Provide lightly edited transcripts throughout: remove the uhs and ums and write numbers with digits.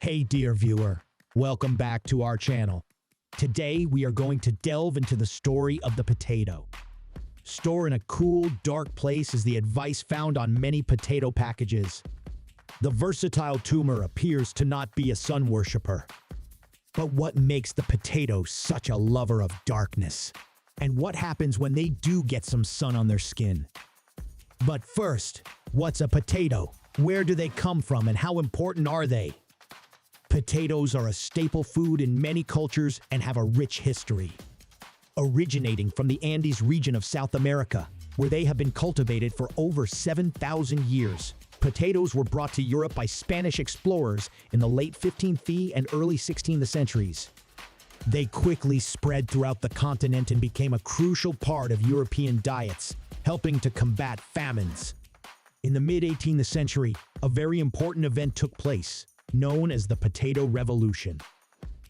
Hey dear viewer, welcome back to our channel. Today we are going to delve into the story of the potato. Store in a cool, dark place is the advice found on many potato packages. The versatile tumor appears to not be a sun worshipper. But what makes the potato such a lover of darkness? And what happens when they do get some sun on their skin? But first, what's a potato? Where do they come from and how important are they? Potatoes are a staple food in many cultures and have a rich history. Originating from the Andes region of South America, where they have been cultivated for over 7,000 years, potatoes were brought to Europe by Spanish explorers in the late 15th and early 16th centuries. They quickly spread throughout the continent and became a crucial part of European diets, helping to combat famines. In the mid-18th century, a very important event took place, known as the Potato Revolution.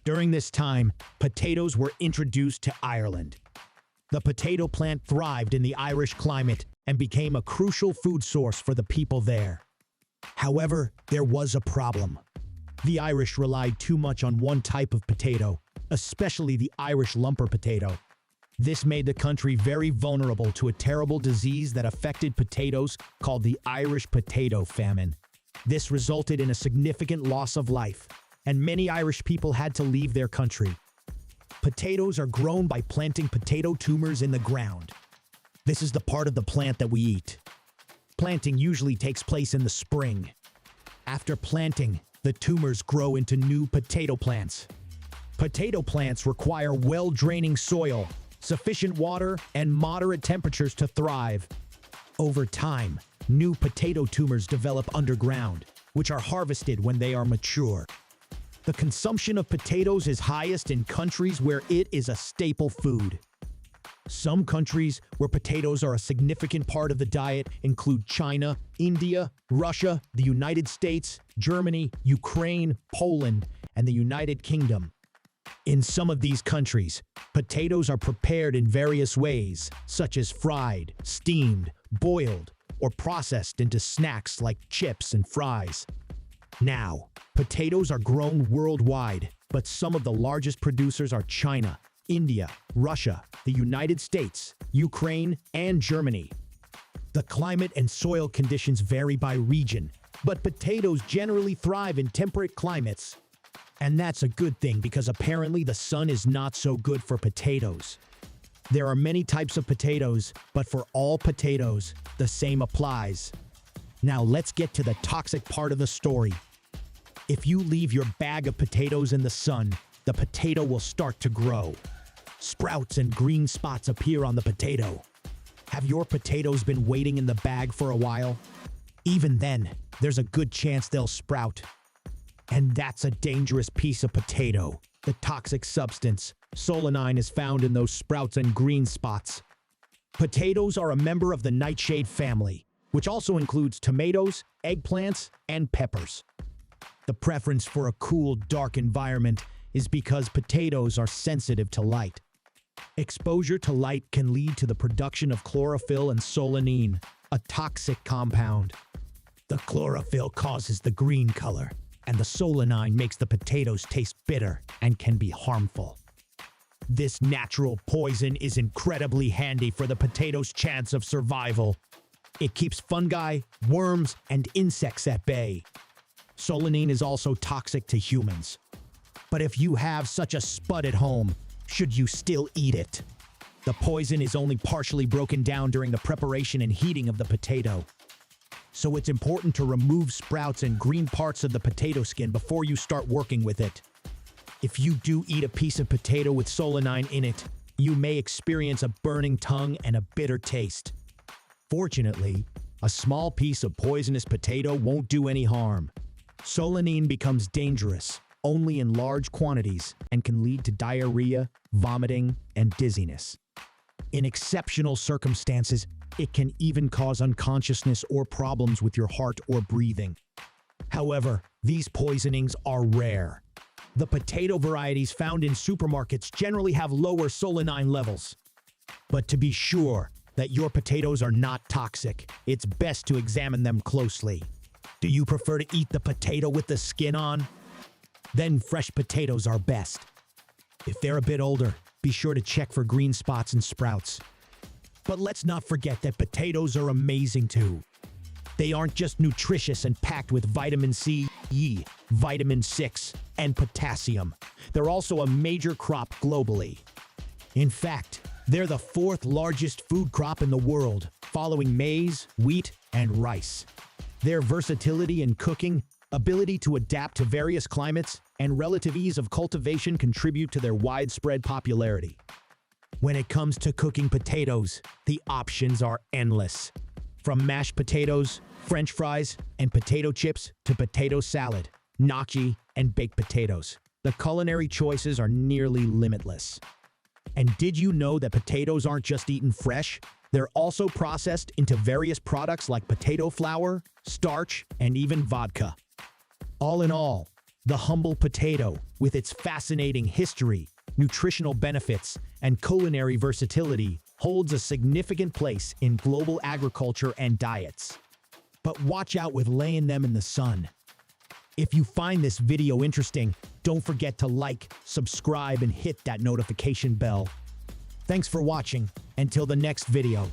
During this time, potatoes were introduced to Ireland. The potato plant thrived in the Irish climate and became a crucial food source for the people there. However, there was a problem. The Irish relied too much on one type of potato, especially the Irish lumper potato. This made the country very vulnerable to a terrible disease that affected potatoes called the Irish potato famine. This resulted in a significant loss of life, and many Irish people had to leave their country. Potatoes are grown by planting potato tumors in the ground. This is the part of the plant that we eat. Planting usually takes place in the spring. After planting, the tumors grow into new potato plants. Potato plants require well-draining soil, sufficient water, and moderate temperatures to thrive. Over time, new potato tumors develop underground, which are harvested when they are mature. The consumption of potatoes is highest in countries where it is a staple food. Some countries where potatoes are a significant part of the diet include China, India, Russia, the United States, Germany, Ukraine, Poland, and the United Kingdom. In some of these countries, potatoes are prepared in various ways, such as fried, steamed, boiled, or processed into snacks like chips and fries. Now, potatoes are grown worldwide, but some of the largest producers are China, India, Russia, the United States, Ukraine, and Germany. The climate and soil conditions vary by region, but potatoes generally thrive in temperate climates. And that's a good thing because apparently the sun is not so good for potatoes. There are many types of potatoes, but for all potatoes, the same applies. Now let's get to the toxic part of the story. If you leave your bag of potatoes in the sun, the potato will start to grow. Sprouts and green spots appear on the potato. Have your potatoes been waiting in the bag for a while? Even then, there's a good chance they'll sprout. And that's a dangerous piece of potato. The toxic substance, solanine, is found in those sprouts and green spots. Potatoes are a member of the nightshade family, which also includes tomatoes, eggplants, and peppers. The preference for a cool, dark environment is because potatoes are sensitive to light. Exposure to light can lead to the production of chlorophyll and solanine, a toxic compound. The chlorophyll causes the green color, and the solanine makes the potatoes taste bitter and can be harmful. This natural poison is incredibly handy for the potato's chance of survival. It keeps fungi, worms, and insects at bay. Solanine is also toxic to humans. But if you have such a spud at home, should you still eat it? The poison is only partially broken down during the preparation and heating of the potato. So it's important to remove sprouts and green parts of the potato skin before you start working with it. If you do eat a piece of potato with solanine in it, you may experience a burning tongue and a bitter taste. Fortunately, a small piece of poisonous potato won't do any harm. Solanine becomes dangerous only in large quantities and can lead to diarrhea, vomiting, and dizziness. In exceptional circumstances, it can even cause unconsciousness or problems with your heart or breathing. However, these poisonings are rare. The potato varieties found in supermarkets generally have lower solanine levels. But to be sure that your potatoes are not toxic, it's best to examine them closely. Do you prefer to eat the potato with the skin on? then fresh potatoes are best. If they're a bit older, be sure to check for green spots and sprouts. But let's not forget that potatoes are amazing too. They aren't just nutritious and packed with vitamin C, E, vitamin 6, and potassium. They're also a major crop globally. In fact, they're the fourth largest food crop in the world, following maize, wheat, and rice. Their versatility in cooking, ability to adapt to various climates, and relative ease of cultivation contribute to their widespread popularity. When it comes to cooking potatoes, the options are endless. From mashed potatoes, French fries, and potato chips to potato salad, gnocchi, and baked potatoes, the culinary choices are nearly limitless. And did you know that potatoes aren't just eaten fresh? They're also processed into various products like potato flour, starch, and even vodka. All in all, the humble potato, with its fascinating history, nutritional benefits, and culinary versatility, holds a significant place in global agriculture and diets. But watch out with laying them in the sun. If you find this video interesting, don't forget to like, subscribe, and hit that notification bell. Thanks for watching. Until the next video.